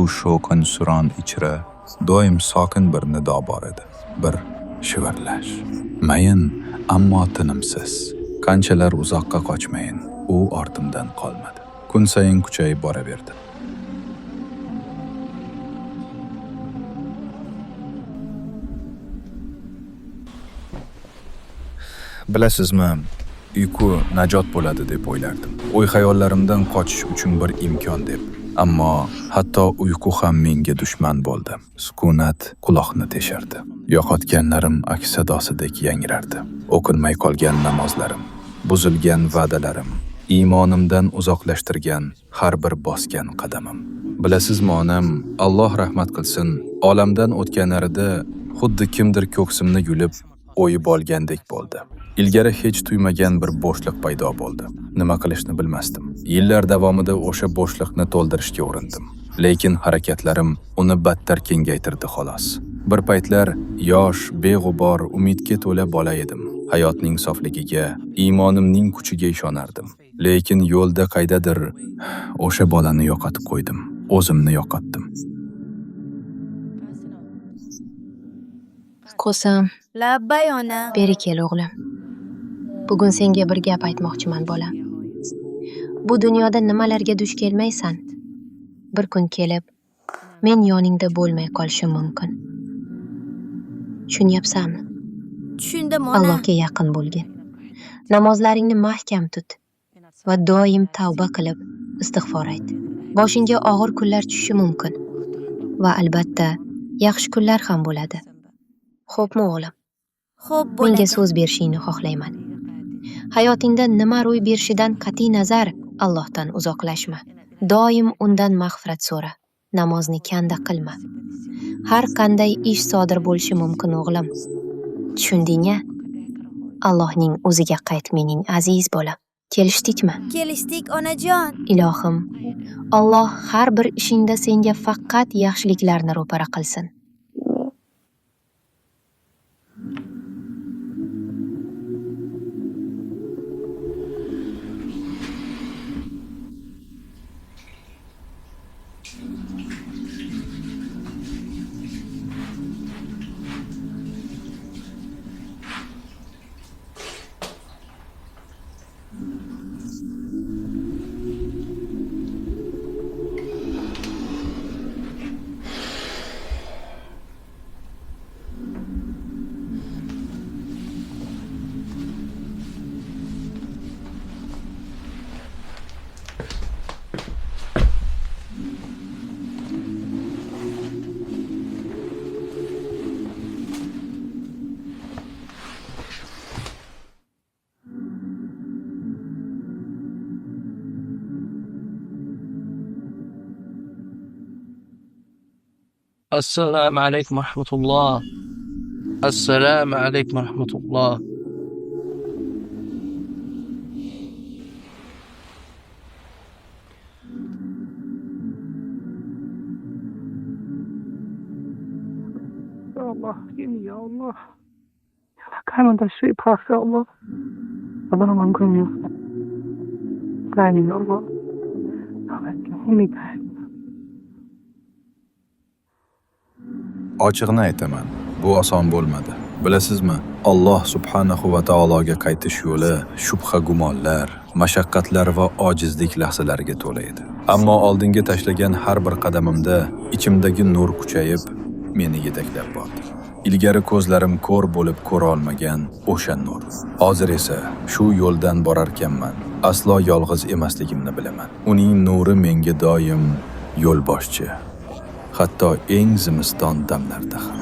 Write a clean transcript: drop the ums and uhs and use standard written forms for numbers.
bu shovqin suron ichra doim sokin bir nido bor edi. Bir shivirlash. Mayin, ammo tinimsiz. Qanchalar uzoqqa qochmayin, u ortimdan qolmadi. Kun sayin kuchayib boraverdi. Bilasizmi, uyqu najot bo'ladi deb o'ylardim. O'y-xayollarimdan qochish uchun bir imkon deb. Ammo hatto uyqu ham menga dushman bo'ldi. Sukunat quloqni teshardi. Yo'qotganlarim aks sadosidek yangrardi. O'qilmay qolgan namozlarim, buzilgan va'dalarim, iymonimdan uzoqlashtirgan har bir bosgan qadamim. Bilasizmi onam, Alloh rahmat qilsin, olamdan o'tganlarida xuddi kimdir ko'ksimni yulib o'yib olgandek bo'ldi. Ilgari hech tuymagan bir bo'shliq paydo bo'ldi. Nima qilishni bilmasdim. Yillar davomida o'sha bo'shliqni to'ldirishga urindim. Lekin harakatlarim uni battar kengaytirdi xolos. Bir paytlar yosh, beg'ubor, umidga to'la bola edim. Hayotning sofligiga, iymonimning kuchiga ishonardim. Lekin yo'lda qaydadir o'sha bolani yo'qotib qo'ydim. O'zimni yo'qotdim. Qo'sam, Labbay ona. beri kel o'g'lim. Bugun senga bir gap aytmoqchiman bolam. Bu dunyoda nimalarga duch kelmaysan? Bir kun kelib, men yoningda bo'lmay qolishim mumkin. Tushunyapsanmi? Tushundim ona. Allohga yaqin bo'lgin. Namozlaringni mahkam tut va doim tavba qilib istig'for ayt. Boshingga og'ir kunlar tushishi mumkin va albatta yaxshi kunlar ham bo'ladi. Xo'pmi o'g'lim? Xo'p Menga bo'ladi. so'z berishingni xohlayman. Hayotingda nima ro'y berishidan qat'iy nazar Allohdan uzoqlashma. Doim undan mag'firat so'ra. Namozni kanda qilma. Har qanday ish sodir bo'lishi mumkin o'g'lim. Tushunding-a? Allohning o'ziga qayt mening aziz bolam. Kelishdikmi? Kelishdik onajon. Ilohim, Alloh har bir ishingda senga faqat yaxshiliklarni ro'para qilsin. السلام عليكم ورحمة الله. السلام عليكم ورحمة الله. يا الله يا الله كان تشريب خاص يا الله ربنا منكم يا ثاني يا الله هني Ochiqni aytaman, bu oson bo'lmadi. Bilasizmi, Alloh subhanahu va taologa qaytish yo'li shubha gumonlar, mashaqqatlar va ojizlik lahzalariga to'la edi. Ammo oldinga tashlagan har bir qadamimda ichimdagi nur kuchayib, meni yetaklab bordi. Ilgari ko'zlarim ko'r bo'lib ko'ra olmagan o'sha nur. Hozir esa shu yo'ldan borarkanman, aslo yolg'iz emasligimni bilaman. Uning nuri menga doim yo'l boshchi. Hatto eng zimiston damlarda ham.